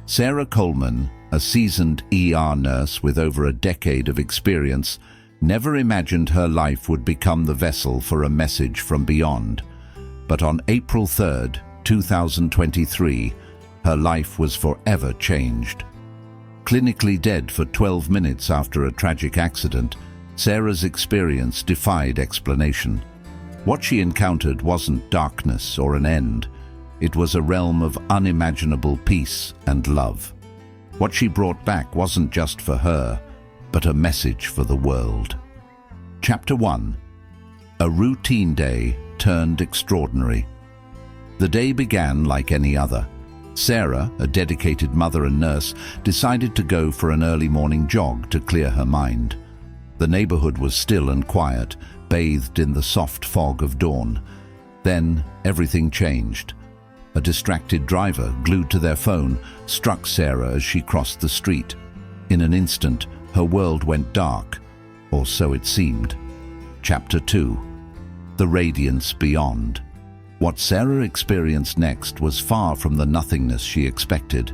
Sarah Coleman, a seasoned ER nurse with over a decade of experience, never imagined her life would become the vessel for a message from beyond. But on April 3rd, 2023, her life was forever changed. Clinically dead for 12 minutes after a tragic accident, Sarah's experience defied explanation. What she encountered wasn't darkness or an end. It was a realm of unimaginable peace and love. What she brought back wasn't just for her, but a message for the world. Chapter 1. A routine day turned extraordinary. The day began like any other. Sarah, a dedicated mother and nurse, decided to go for an early morning jog to clear her mind. The neighborhood was still and quiet, bathed in the soft fog of dawn. Then everything changed. A distracted driver, glued to their phone, struck Sarah as she crossed the street. In an instant, her world went dark, or so it seemed. Chapter 2. The Radiance Beyond. What Sarah experienced next was far from the nothingness she expected.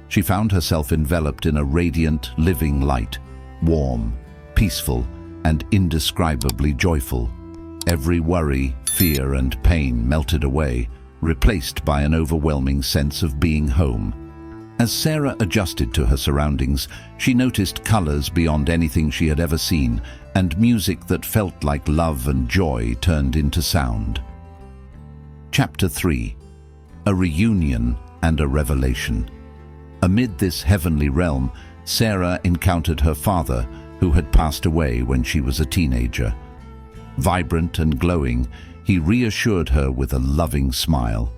She found herself enveloped in a radiant, living light, warm, peaceful, and indescribably joyful. Every worry, fear, and pain melted away, replaced by an overwhelming sense of being home. As Sarah adjusted to her surroundings, she noticed colors beyond anything she had ever seen, and music that felt like love and joy turned into sound. Chapter 3. A Reunion and a Revelation. Amid this heavenly realm, Sarah encountered her father, who had passed away when she was a teenager. Vibrant and glowing, he reassured her with a loving smile.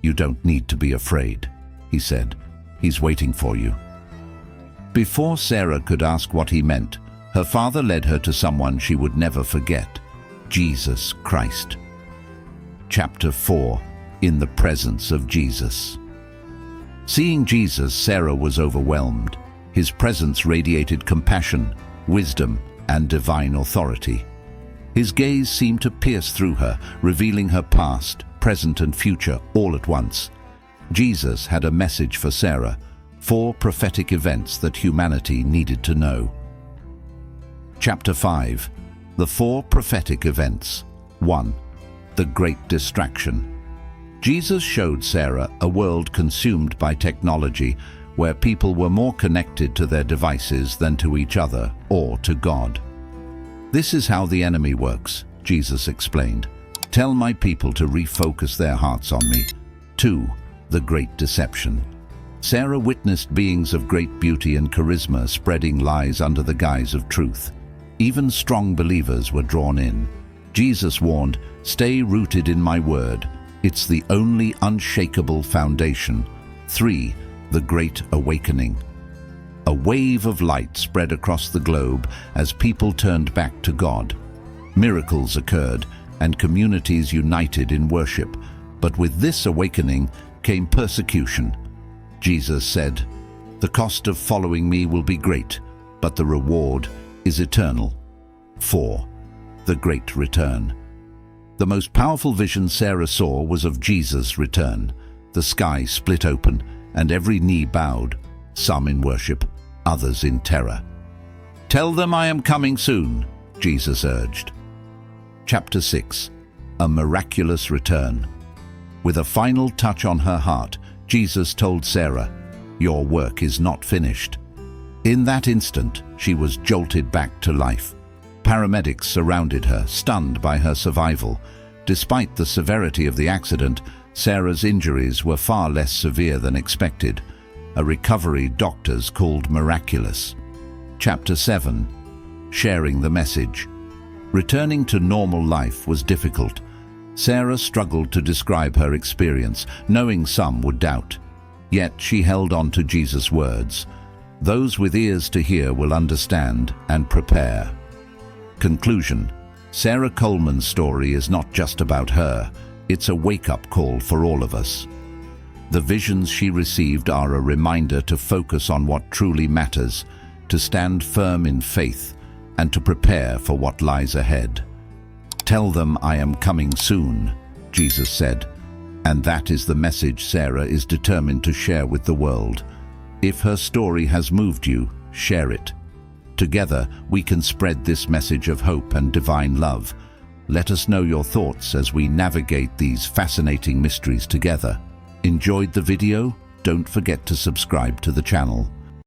"You don't need to be afraid," he said. "He's waiting for you." Before Sarah could ask what he meant, her father led her to someone she would never forget: Jesus Christ. Chapter 4. In the Presence of Jesus. Seeing Jesus, Sarah was overwhelmed. His presence radiated compassion, wisdom, and divine authority. His gaze seemed to pierce through her, revealing her past, present, and future all at once. Jesus had a message for Sarah, 4 prophetic events that humanity needed to know. Chapter 5. The 4 prophetic events. 1. The Great Distraction. Jesus showed Sarah a world consumed by technology, where people were more connected to their devices than to each other or to God. "This is how the enemy works," Jesus explained. "Tell my people to refocus their hearts on me." 2. The Great Deception. Sarah witnessed beings of great beauty and charisma spreading lies under the guise of truth. Even strong believers were drawn in. Jesus warned, "Stay rooted in my word. It's the only unshakable foundation." 3. The Great Awakening. A wave of light spread across the globe as people turned back to God. Miracles occurred, and communities united in worship. But with this awakening came persecution. Jesus said, "The cost of following me will be great, but the reward is eternal." 4. The Great Return. The most powerful vision Sarah saw was of Jesus' return. The sky split open, and every knee bowed, some in worship, others in terror. "Tell them I am coming soon," Jesus urged. Chapter 6. A Miraculous Return. With a final touch on her heart, Jesus told Sarah, "Your work is not finished." In that instant, she was jolted back to life. Paramedics surrounded her, stunned by her survival. Despite the severity of the accident, Sarah's injuries were far less severe than expected, a recovery doctors called miraculous. Chapter 7. Sharing the Message. Returning to normal life was difficult. Sarah struggled to describe her experience, knowing some would doubt. Yet she held on to Jesus' words. "Those with ears to hear will understand and prepare." Conclusion. Sarah Coleman's story is not just about her, it's a wake-up call for all of us. The visions she received are a reminder to focus on what truly matters, to stand firm in faith, and to prepare for what lies ahead. "Tell them I am coming soon," Jesus said, and that is the message Sarah is determined to share with the world. If her story has moved you, share it. Together, we can spread this message of hope and divine love. Let us know your thoughts as we navigate these fascinating mysteries together. Enjoyed the video? Don't forget to subscribe to the channel.